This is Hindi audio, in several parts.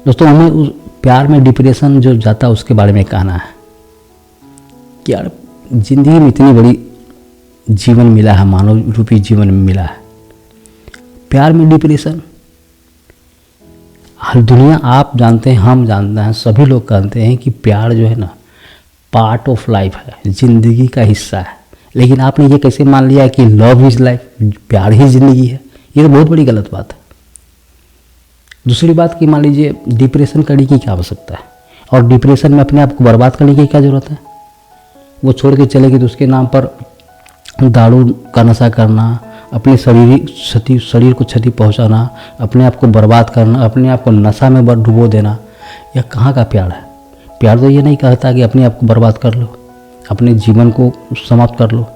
दोस्तों, हमें उस प्यार में डिप्रेशन जो जाता है उसके बारे में कहना है कि यार जिंदगी में इतनी बड़ी जीवन मिला है, मानव रूपी जीवन में मिला है, प्यार में डिप्रेशन। हर दुनिया आप जानते हैं, हम जानते हैं, सभी लोग जानते हैं कि प्यार जो है ना पार्ट ऑफ लाइफ है, जिंदगी का हिस्सा है। लेकिन आपने ये कैसे मान लिया कि लव इज लाइफ, प्यार ही जिंदगी है? ये तो बहुत बड़ी गलत बात है। दूसरी बात कि मान लीजिए डिप्रेशन करने की क्या आवश्यकता है, और डिप्रेशन में अपने आप को बर्बाद करने की क्या ज़रूरत है? वो छोड़ के चलेगी तो उसके नाम पर दारू का नशा करना, अपने शरीर को क्षति पहुंचाना, अपने आप को बर्बाद करना, अपने आप को नशा में डुबो देना, यह कहाँ का प्यार है? प्यार तो ये नहीं कहता कि अपने आप को बर्बाद कर लो, अपने जीवन को समाप्त कर लो।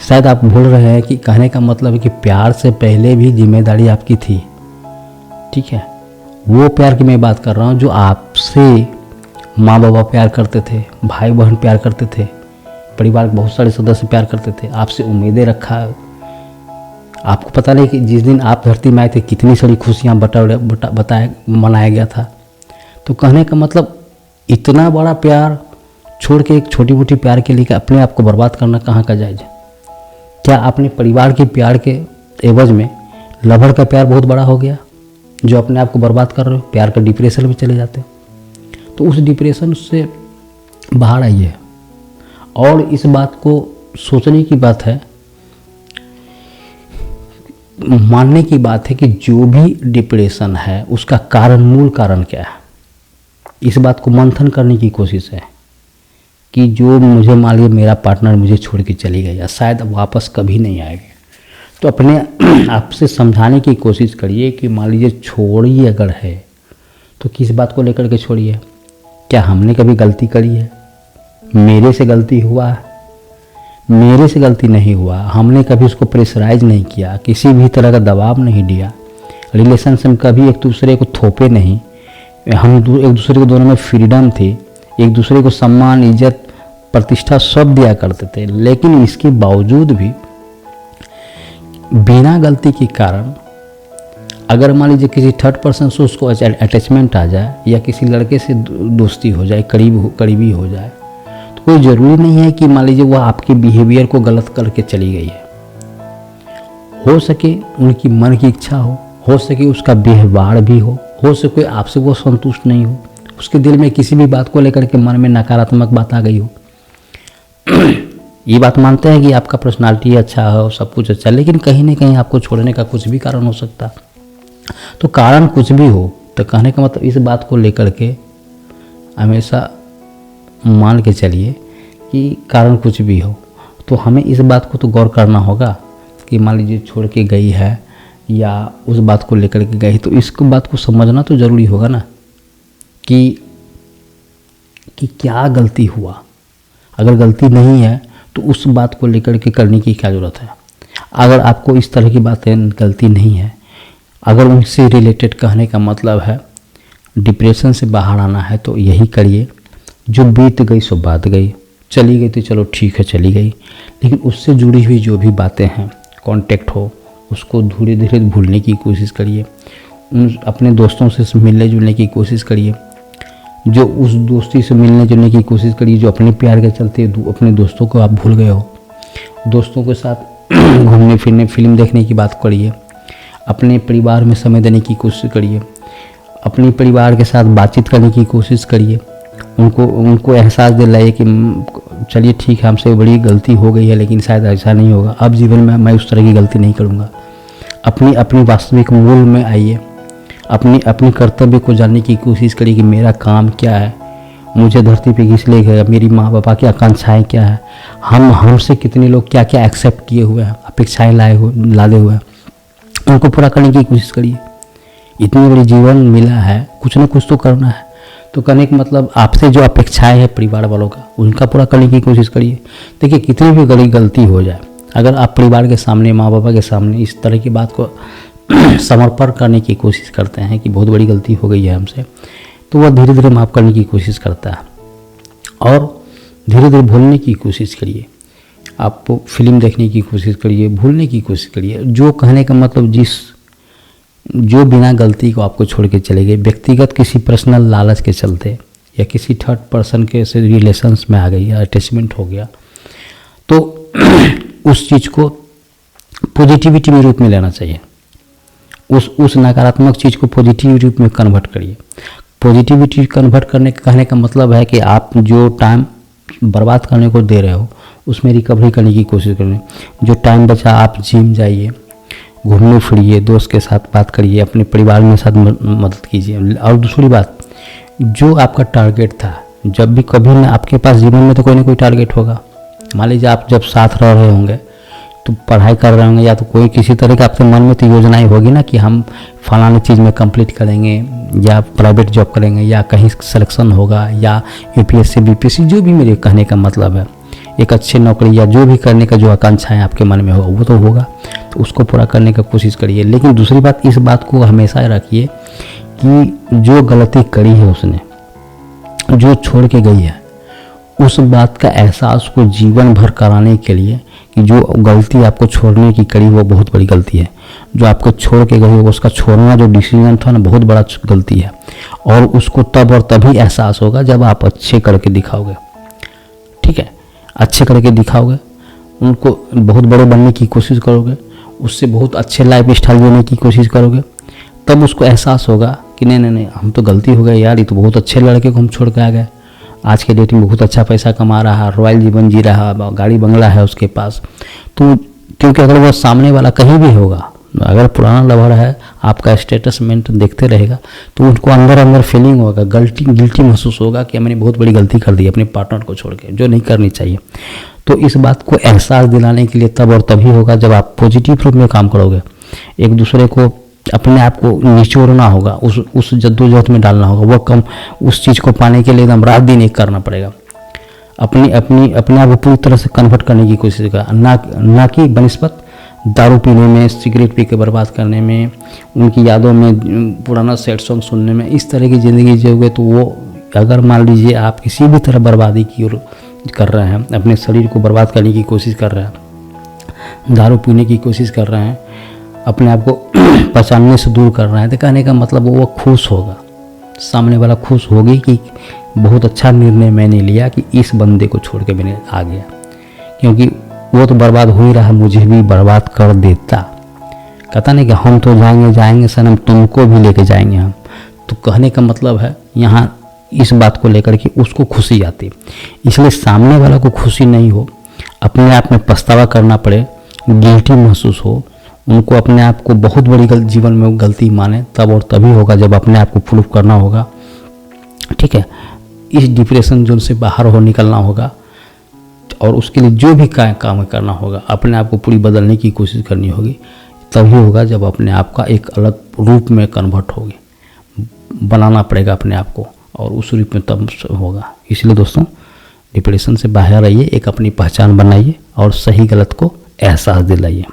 शायद आप भूल रहे हैं कि कहने का मतलब है कि प्यार से पहले भी जिम्मेदारी आपकी थी, ठीक है? वो प्यार की मैं बात कर रहा हूँ जो आपसे माँ बाबा प्यार करते थे, भाई बहन प्यार करते थे, परिवार के बहुत सारे सदस्य प्यार करते थे, आपसे उम्मीदें रखा। आपको पता नहीं कि जिस दिन आप धरती में आए थे कितनी सारी खुशियाँ मनाया गया था। तो कहने का मतलब इतना बड़ा प्यार छोड़ के एक छोटी मोटी प्यार के लिए अपने आप को बर्बाद करना कहाँ का जायज़ है? क्या अपने परिवार के प्यार के एवज में लवर का प्यार बहुत बड़ा हो गया जो अपने आप को बर्बाद कर रहे हो, प्यार का डिप्रेशन में चले जाते हो? तो उस डिप्रेशन से बाहर आइए। और इस बात को सोचने की बात है, मानने की बात है कि जो भी डिप्रेशन है उसका कारण, मूल कारण क्या है, इस बात को मंथन करने की कोशिश है कि जो मुझे मान लीजिए मेरा पार्टनर मुझे छोड़ के चली गई या शायद वापस कभी नहीं आएगी, तो अपने आप से समझाने की कोशिश करिए कि मान लीजिए छोड़ी अगर है तो किस बात को लेकर के छोड़िए? क्या हमने कभी गलती करी है? मेरे से गलती हुआ है? मेरे से गलती नहीं हुआ। हमने कभी उसको प्रेशराइज नहीं किया, किसी भी तरह का दबाव नहीं दिया, रिलेशनशिप में कभी एक दूसरे को थोपे नहीं, हम एक दूसरे को दोनों में फ्रीडम थी, एक दूसरे को सम्मान, इज्जत, प्रतिष्ठा सब दिया करते थे। लेकिन इसके बावजूद भी बिना गलती के कारण अगर मान लीजिए किसी थर्ड पर्सन से उसको अटैचमेंट आ जाए या किसी लड़के से दोस्ती हो जाए, करीबी हो जाए, तो कोई ज़रूरी नहीं है कि मान लीजिए वह आपके बिहेवियर को गलत करके चली गई है। हो सके उनकी मन की इच्छा हो सके उसका व्यवहार भी हो सके आपसे वो संतुष्ट नहीं हो, उसके दिल में किसी भी बात को लेकर के मन में नकारात्मक बात आ गई हो। ये बात मानते हैं कि आपका पर्सनालिटी अच्छा हो, सब कुछ अच्छा, लेकिन कहीं ना कहीं आपको छोड़ने का कुछ भी कारण हो सकता। तो कारण कुछ भी हो, तो कहने का मतलब इस बात को लेकर के हमेशा मान के चलिए कि कारण कुछ भी हो तो हमें इस बात को तो गौर करना होगा कि मान लीजिए छोड़ के गई है या उस बात को लेकर के गई, तो इस बात को समझना तो ज़रूरी होगा ना कि क्या गलती हुआ। अगर गलती नहीं है तो उस बात को लेकर के करने की क्या ज़रूरत है? अगर आपको इस तरह की बातें गलती नहीं है, अगर उनसे रिलेटेड कहने का मतलब है डिप्रेशन से बाहर आना है, तो यही करिए। जो बीत गई सो बात गई, चली गई तो चलो ठीक है चली गई, लेकिन उससे जुड़ी हुई जो भी बातें हैं, कांटेक्ट हो, उसको धीरे धीरे भूलने की कोशिश करिए। अपने दोस्तों से मिलने जुलने की कोशिश करिए, जो उस दोस्ती से मिलने जुलने की कोशिश करिए जो अपने प्यार के चलते अपने दोस्तों को आप भूल गए हो। दोस्तों के साथ घूमने फिरने, फिल्म देखने की बात करिए, अपने परिवार में समय देने की कोशिश करिए, अपने परिवार के साथ बातचीत करने की कोशिश करिए, उनको एहसास दिलाइए कि चलिए ठीक है हमसे बड़ी गलती हो गई है लेकिन शायद ऐसा नहीं होगा, अब जीवन में मैं उस तरह की गलती नहीं करूँगा। अपनी वास्तविक मूल में आइए, अपनी कर्तव्य को जानने की कोशिश करिए कि मेरा काम क्या है, मुझे धरती पे किस लिए गया, मेरी माँ बाप की आकांक्षाएँ क्या है, हमसे कितने लोग क्या क्या एक्सेप्ट किए हुए हैं, अपेक्षाएँ लादे हुए हैं, उनको पूरा करने की कोशिश करिए। इतनी बड़ी जीवन मिला है, कुछ ना कुछ तो करना है। तो कहने का मतलब आपसे जो अपेक्षाएं हैं परिवार वालों का, उनका पूरा करने की कोशिश करिए। देखिए कितनी भी बड़ी गलती हो जाए, अगर आप परिवार के सामने, माँ बाबा के सामने इस तरह की बात को समर्पण करने की कोशिश करते हैं कि बहुत बड़ी गलती हो गई है हमसे, तो वह धीरे धीरे माफ़ करने की कोशिश करता है और धीरे धीरे भूलने की कोशिश करिए। आप फिल्म देखने की कोशिश करिए, भूलने की कोशिश करिए। जो कहने का मतलब जो बिना गलती को आपको छोड़ के चले गए, व्यक्तिगत किसी पर्सनल लालच के चलते या किसी थर्ड पर्सन के से रिलेशंस में आ गई या अटैचमेंट हो गया, तो उस चीज़ को पॉजिटिविटी में रूप में लेना चाहिए। उस नकारात्मक चीज़ को पॉजिटिव रूप में कन्वर्ट करिए। पॉजिटिविटी कन्वर्ट करने का कहने का मतलब है कि आप जो टाइम बर्बाद करने को दे रहे हो उसमें रिकवरी करने की कोशिश करें। जो टाइम बचा आप जिम जाइए, घूमने फिरिए, दोस्त के साथ बात करिए, अपने परिवार में साथ मदद कीजिए। और दूसरी बात, जो आपका टारगेट था, जब भी कभी ना आपके पास जीवन में तो कोई ना कोई टारगेट होगा। मान लीजिए आप जब साथ रह रहे होंगे तो पढ़ाई कर रहे होंगे, या तो कोई किसी तरह के आपके मन में तो योजनाएं होगी ना कि हम फलाने चीज़ में कंप्लीट करेंगे, या प्राइवेट जॉब करेंगे, या कहीं सिलेक्शन होगा, या यूपीएससी बीपीएससी, जो भी मेरे कहने का मतलब है, एक अच्छी नौकरी या जो भी करने का जो आकांक्षाएं आपके मन में होगा वो तो होगा, तो उसको पूरा करने का कोशिश करिए। लेकिन दूसरी बात, इस बात को हमेशा रखिए कि जो गलती करी है उसने, जो छोड़ के गई है, उस बात का एहसास को जीवन भर कराने के लिए कि जो गलती आपको छोड़ने की करी वो बहुत बड़ी गलती है, जो आपको छोड़ के गई उसका छोड़ना जो डिसीजन था ना बहुत बड़ा गलती है, और उसको तब और तभी एहसास होगा जब आप अच्छे करके दिखाओगे। ठीक है, अच्छे करके दिखाओगे, उनको बहुत बड़े बनने की कोशिश करोगे, उससे बहुत अच्छे लाइफ स्टाइल जीने की कोशिश करोगे, तब उसको एहसास होगा कि नहीं हम तो गलती हो गई यार, ये तो बहुत अच्छे लड़के को हम छोड़ के आ गए, आज के डेट में बहुत अच्छा पैसा कमा रहा है, रॉयल जीवन जी रहा, गाड़ी बंगला है उसके पास। तो क्योंकि अगर वो सामने वाला कहीं भी होगा, अगर पुराना लवर है, आपका स्टेटसमेंट देखते रहेगा, तो उनको अंदर अंदर फीलिंग होगा, गिल्टी महसूस होगा कि मैंने बहुत बड़ी गलती कर दी अपने पार्टनर को छोड़ के, जो नहीं करनी चाहिए। तो इस बात को एहसास दिलाने के लिए तब और तभी होगा जब आप पॉजिटिव रूप में काम करोगे। एक दूसरे को, अपने आप को निचोड़ना होगा, उस जद्दोजहद में डालना होगा, वो उस चीज़ को पाने के लिए एकदम रात दिन एक करना पड़ेगा। अपने आप को पूरी तरह से कन्वर्ट करने की कोशिश करें, ना कि बनिस्बत दारू पीने में, सिगरेट पी के बर्बाद करने में, उनकी यादों में पुराना सैड सॉन्ग सुनने में। इस तरह की ज़िंदगी जियोगे तो वो, अगर मान लीजिए आप किसी भी तरह बर्बादी की ओर कर रहे हैं, अपने शरीर को बर्बाद करने की कोशिश कर रहे हैं, दारू पीने की कोशिश कर रहे हैं, अपने आप को पहचानने से दूर कर रहे हैं, तो कहने का मतलब वो खुश होगा, सामने वाला खुश होगी कि बहुत अच्छा निर्णय मैंने लिया कि इस बंदे को छोड़ के मैंने आ गया, क्योंकि वो तो बर्बाद हो ही रहा, मुझे भी बर्बाद कर देता। कहता नहीं कि हम तो जाएंगे सनम, तुमको भी लेके जाएंगे हम। तो कहने का मतलब है यहाँ इस बात को लेकर के उसको खुशी आती, इसलिए सामने वाला को खुशी नहीं हो, अपने आप में पछतावा करना पड़े, गिल्टी महसूस हो, उनको अपने आप को बहुत बड़ी जीवन में गलती माने, तब और तभी होगा जब अपने आप को प्रूफ करना होगा। ठीक है, इस डिप्रेशन जोन से बाहर हो निकलना होगा, और उसके लिए जो भी काम करना होगा, अपने आप को पूरी बदलने की कोशिश करनी होगी, तभी होगा जब अपने आप का एक अलग रूप में कन्वर्ट होगी, बनाना पड़ेगा अपने आप को, और उस रूप में तब होगा। इसलिए दोस्तों, डिप्रेशन से बाहर आइए, एक अपनी पहचान बनाइए और सही गलत को एहसास दिलाइए।